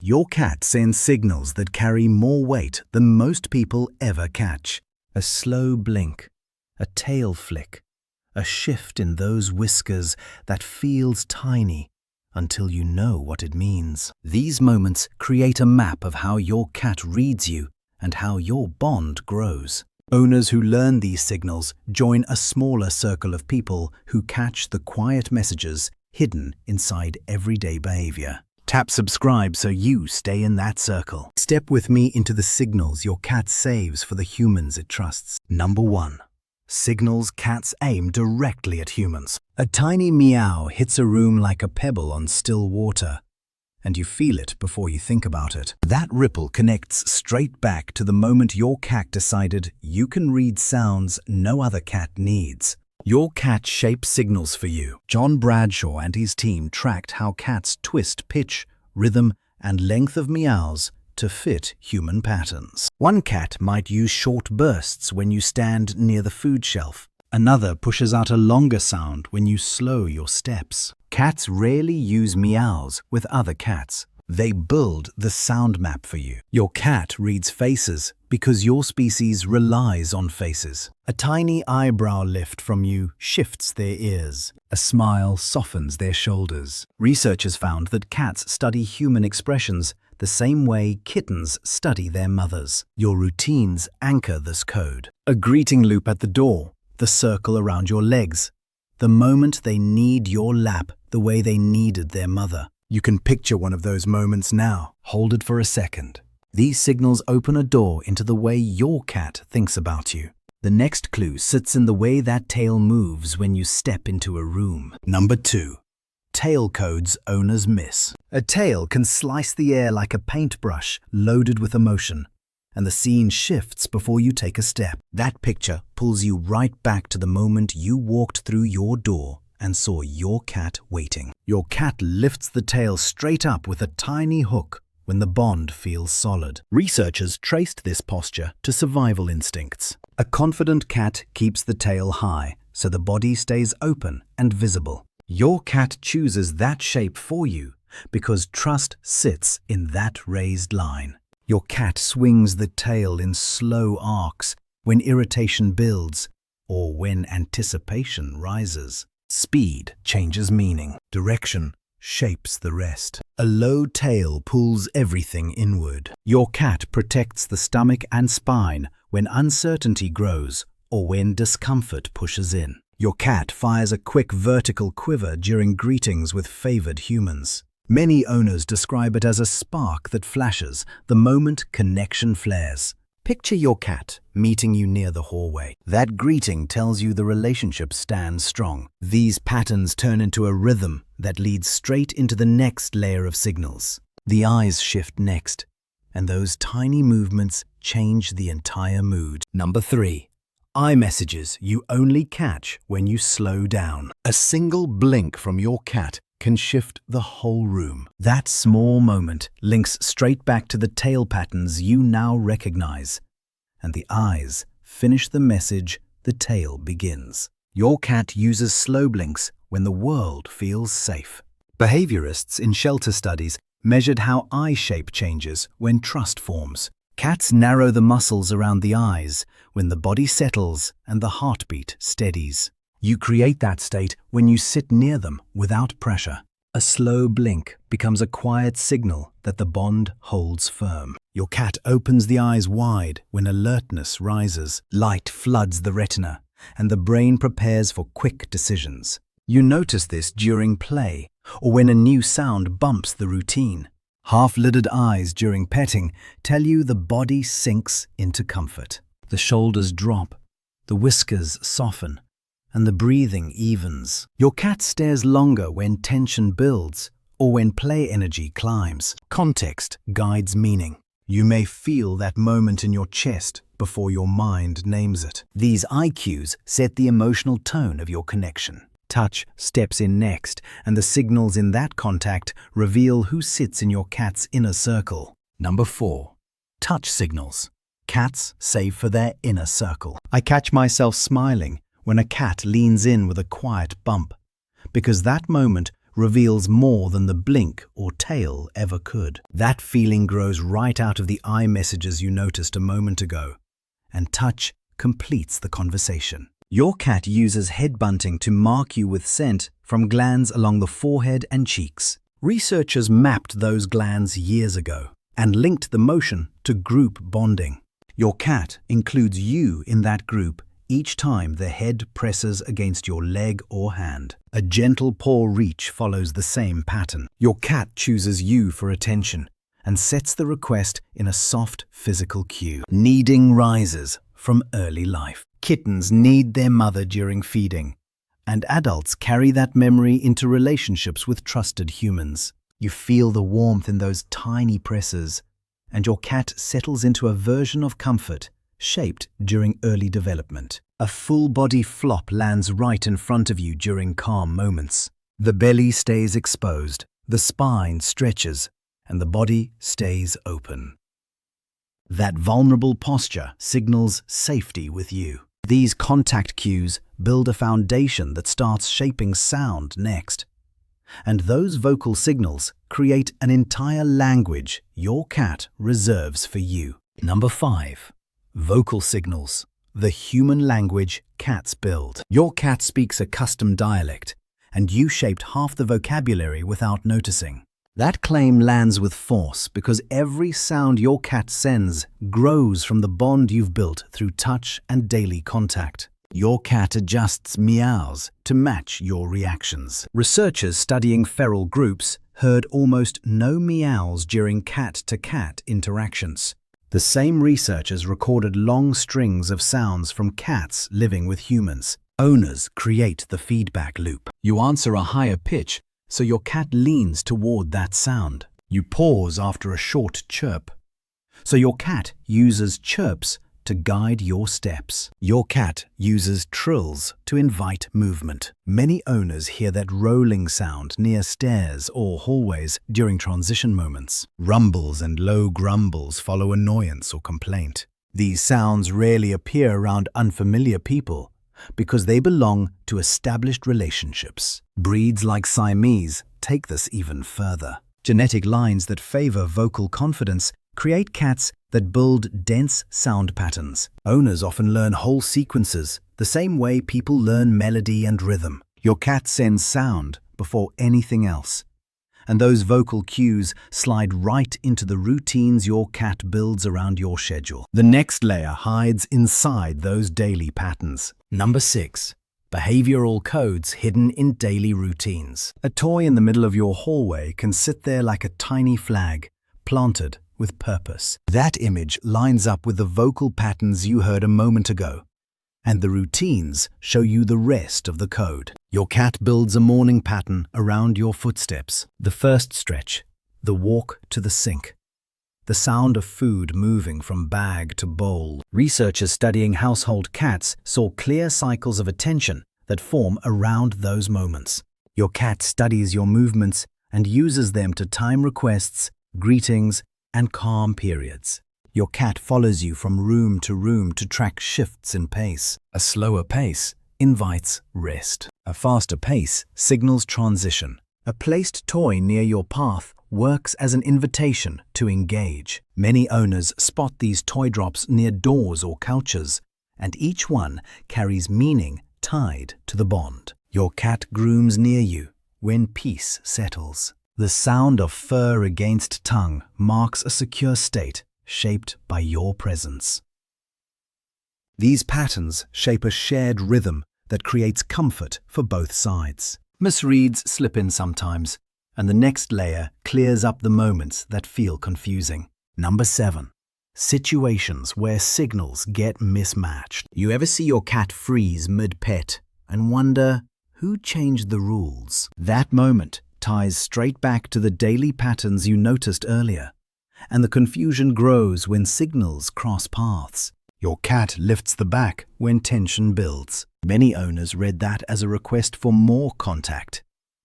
Your cat sends signals that carry more weight than most people ever catch. A slow blink, a tail flick, a shift in those whiskers that feels tiny until you know what it means. These moments create a map of how your cat reads you and how your bond grows. Owners who learn these signals join a smaller circle of people who catch the quiet messages hidden inside everyday behavior. Tap subscribe so you stay in that circle. Step with me into the signals your cat saves for the humans it trusts. Number 1. Signals cats aim directly at humans. A tiny meow hits a room like a pebble on still water, and you feel it before you think about it. That ripple connects straight back to the moment your cat decided you can read sounds no other cat needs. Your cat shapes signals for you. John Bradshaw and his team tracked how cats twist pitch, rhythm, and length of meows to fit human patterns. One cat might use short bursts when you stand near the food shelf. Another pushes out a longer sound when you slow your steps. Cats rarely use meows with other cats. They build the sound map for you. Your cat reads faces because your species relies on faces. A tiny eyebrow lift from you shifts their ears. A smile softens their shoulders. Researchers found that cats study human expressions the same way kittens study their mothers. Your routines anchor this code. A greeting loop at the door, the circle around your legs, the moment they need your lap the way they needed their mother. You can picture one of those moments now. Hold it for a second. These signals open a door into the way your cat thinks about you. The next clue sits in the way that tail moves when you step into a room. Number 2. Tail codes owners miss. A tail can slice the air like a paintbrush loaded with emotion, and the scene shifts before you take a step. That picture pulls you right back to the moment you walked through your door and saw your cat waiting. Your cat lifts the tail straight up with a tiny hook when the bond feels solid. Researchers traced this posture to survival instincts. A confident cat keeps the tail high so the body stays open and visible. Your cat chooses that shape for you because trust sits in that raised line. Your cat swings the tail in slow arcs when irritation builds or when anticipation rises. Speed changes meaning. Direction shapes the rest. A low tail pulls everything inward. Your cat protects the stomach and spine when uncertainty grows or when discomfort pushes in. Your cat fires a quick vertical quiver during greetings with favored humans. Many owners describe it as a spark that flashes the moment connection flares. Picture your cat meeting you near the hallway. That greeting tells you the relationship stands strong. These patterns turn into a rhythm that leads straight into the next layer of signals. The eyes shift next, and those tiny movements change the entire mood. Number 3. Eye messages you only catch when you slow down. A single blink from your cat can shift the whole room. That small moment links straight back to the tail patterns you now recognize, and the eyes finish the message the tail begins. Your cat uses slow blinks when the world feels safe. Behaviorists in shelter studies measured how eye shape changes when trust forms. Cats narrow the muscles around the eyes when the body settles and the heartbeat steadies. You create that state when you sit near them without pressure. A slow blink becomes a quiet signal that the bond holds firm. Your cat opens the eyes wide when alertness rises. Light floods the retina, and the brain prepares for quick decisions. You notice this during play or when a new sound bumps the routine. Half-lidded eyes during petting tell you the body sinks into comfort. The shoulders drop, the whiskers soften, and the breathing evens. Your cat stares longer when tension builds or when play energy climbs. Context guides meaning. You may feel that moment in your chest before your mind names it. These eye cues set the emotional tone of your connection. Touch steps in next, and the signals in that contact reveal who sits in your cat's inner circle. Number 4. Touch signals. Cats save for their inner circle. I catch myself smiling when a cat leans in with a quiet bump, because that moment reveals more than the blink or tail ever could. That feeling grows right out of the eye messages you noticed a moment ago, and touch completes the conversation. Your cat uses head bunting to mark you with scent from glands along the forehead and cheeks. Researchers mapped those glands years ago and linked the motion to group bonding. Your cat includes you in that group each time the head presses against your leg or hand. A gentle paw reach follows the same pattern. Your cat chooses you for attention and sets the request in a soft physical cue. Needing rises from early life. Kittens need their mother during feeding, and adults carry that memory into relationships with trusted humans. You feel the warmth in those tiny presses, and your cat settles into a version of comfort shaped during early development. A full-body flop lands right in front of you during calm moments. The belly stays exposed, the spine stretches, and the body stays open. That vulnerable posture signals safety with you. These contact cues build a foundation that starts shaping sound next. And those vocal signals create an entire language your cat reserves for you. Number 5. Vocal signals. The human language cats build. Your cat speaks a custom dialect, and you shaped half the vocabulary without noticing. That claim lands with force because every sound your cat sends grows from the bond you've built through touch and daily contact. Your cat adjusts meows to match your reactions. Researchers studying feral groups heard almost no meows during cat-to-cat interactions. The same researchers recorded long strings of sounds from cats living with humans. Owners create the feedback loop. You answer a higher pitch, so your cat leans toward that sound. You pause after a short chirp, so your cat uses chirps to guide your steps. Your cat uses trills to invite movement. Many owners hear that rolling sound near stairs or hallways during transition moments. Rumbles and low grumbles follow annoyance or complaint. These sounds rarely appear around unfamiliar people because they belong to established relationships. Breeds like Siamese take this even further. Genetic lines that favor vocal confidence create cats that build dense sound patterns. Owners often learn whole sequences, the same way people learn melody and rhythm. Your cat sends sound before anything else, and those vocal cues slide right into the routines your cat builds around your schedule. The next layer hides inside those daily patterns. Number 6. Behavioral codes hidden in daily routines. A toy in the middle of your hallway can sit there like a tiny flag, planted with purpose. That image lines up with the vocal patterns you heard a moment ago, and the routines show you the rest of the code. Your cat builds a morning pattern around your footsteps. The first stretch, the walk to the sink, the sound of food moving from bag to bowl. Researchers studying household cats saw clear cycles of attention that form around those moments. Your cat studies your movements and uses them to time requests, greetings, and calm periods. Your cat follows you from room to track shifts in pace. A slower pace invites rest. A faster pace signals transition. A placed toy near your path works as an invitation to engage. Many owners spot these toy drops near doors or couches, and each one carries meaning tied to the bond. Your cat grooms near you when peace settles. The sound of fur against tongue marks a secure state shaped by your presence. These patterns shape a shared rhythm that creates comfort for both sides. Misreads slip in sometimes, and the next layer clears up the moments that feel confusing. Number 7. Situations where signals get mismatched. You ever see your cat freeze mid-pet and wonder who changed the rules? That moment ties straight back to the daily patterns you noticed earlier, and the confusion grows when signals cross paths. Your cat lifts the back when tension builds. Many owners read that as a request for more contact.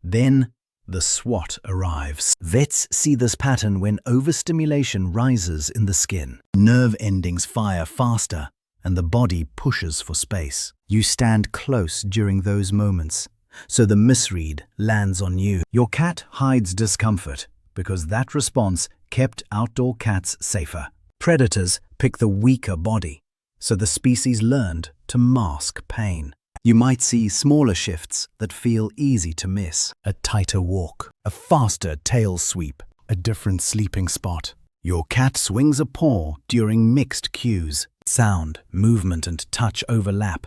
Then the SWAT arrives. Vets see this pattern when overstimulation rises in the skin. Nerve endings fire faster, and the body pushes for space. You stand close during those moments, so the misread lands on you. Your cat hides discomfort because that response kept outdoor cats safer. Predators pick the weaker body, so the species learned to mask pain. You might see smaller shifts that feel easy to miss. A tighter walk, a faster tail sweep, a different sleeping spot. Your cat swings a paw during mixed cues. Sound, movement, and touch overlap,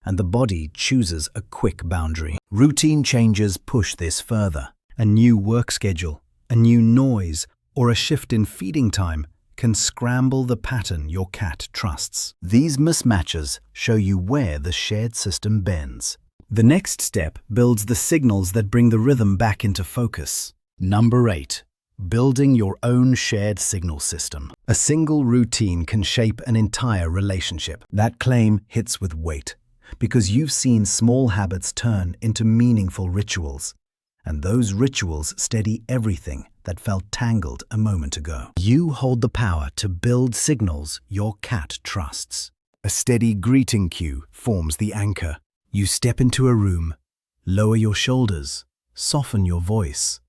and the body chooses a quick boundary. Routine changes push this further. A new work schedule, a new noise, or a shift in feeding time can scramble the pattern your cat trusts. These mismatches show you where the shared system bends. The next step builds the signals that bring the rhythm back into focus. Number 8. Building your own shared signal system. A single routine can shape an entire relationship. That claim hits with weight, because you've seen small habits turn into meaningful rituals. And those rituals steady everything that felt tangled a moment ago. You hold the power to build signals your cat trusts. A steady greeting cue forms the anchor. You step into a room, lower your shoulders, soften your voice,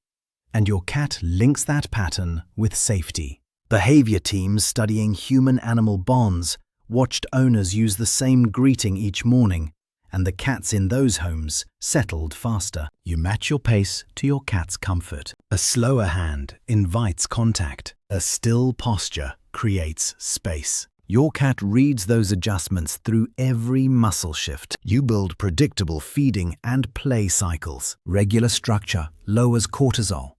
and your cat links that pattern with safety. Behavior teams studying human-animal bonds watched owners use the same greeting each morning, and the cats in those homes settled faster. You match your pace to your cat's comfort. A slower hand invites contact. A still posture creates space. Your cat reads those adjustments through every muscle shift. You build predictable feeding and play cycles. Regular structure lowers cortisol,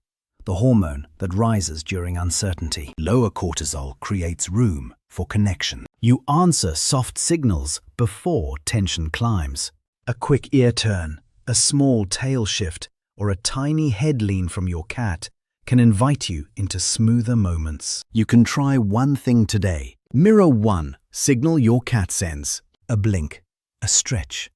the hormone that rises during uncertainty. Lower cortisol creates room for connection. You answer soft signals before tension climbs. A quick ear turn, a small tail shift, or a tiny head lean from your cat can invite you into smoother moments. You can try one thing today. Mirror one signal your cat sends. A blink, a stretch,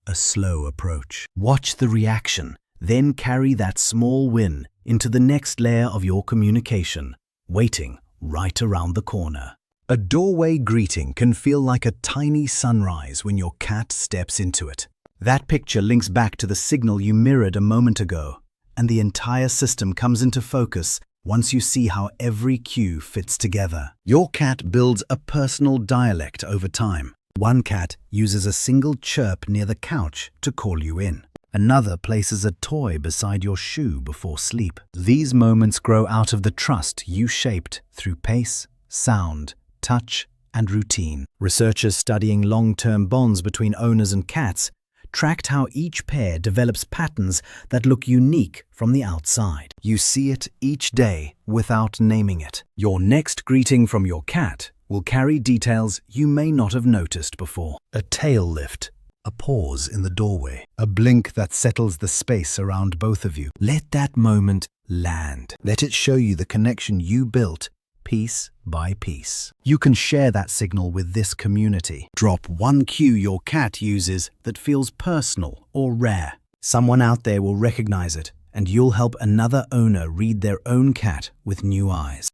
a slow approach. Watch the reaction, then carry that small win into the next layer of your communication, waiting right around the corner. A doorway greeting can feel like a tiny sunrise when your cat steps into it. That picture links back to the signal you mirrored a moment ago, and the entire system comes into focus once you see how every cue fits together. Your cat builds a personal dialect over time. One cat uses a single chirp near the couch to call you in. Another places a toy beside your shoe before sleep. These moments grow out of the trust you shaped through pace, sound, touch, and routine. Researchers studying long-term bonds between owners and cats tracked how each pair develops patterns that look unique from the outside. You see it each day without naming it. Your next greeting from your cat will carry details you may not have noticed before. A tail lift, a pause in the doorway, a blink that settles the space around both of you. Let that moment land. Let it show you the connection you built piece by piece. You can share that signal with this community. Drop one cue your cat uses that feels personal or rare. Someone out there will recognize it, and you'll help another owner read their own cat with new eyes.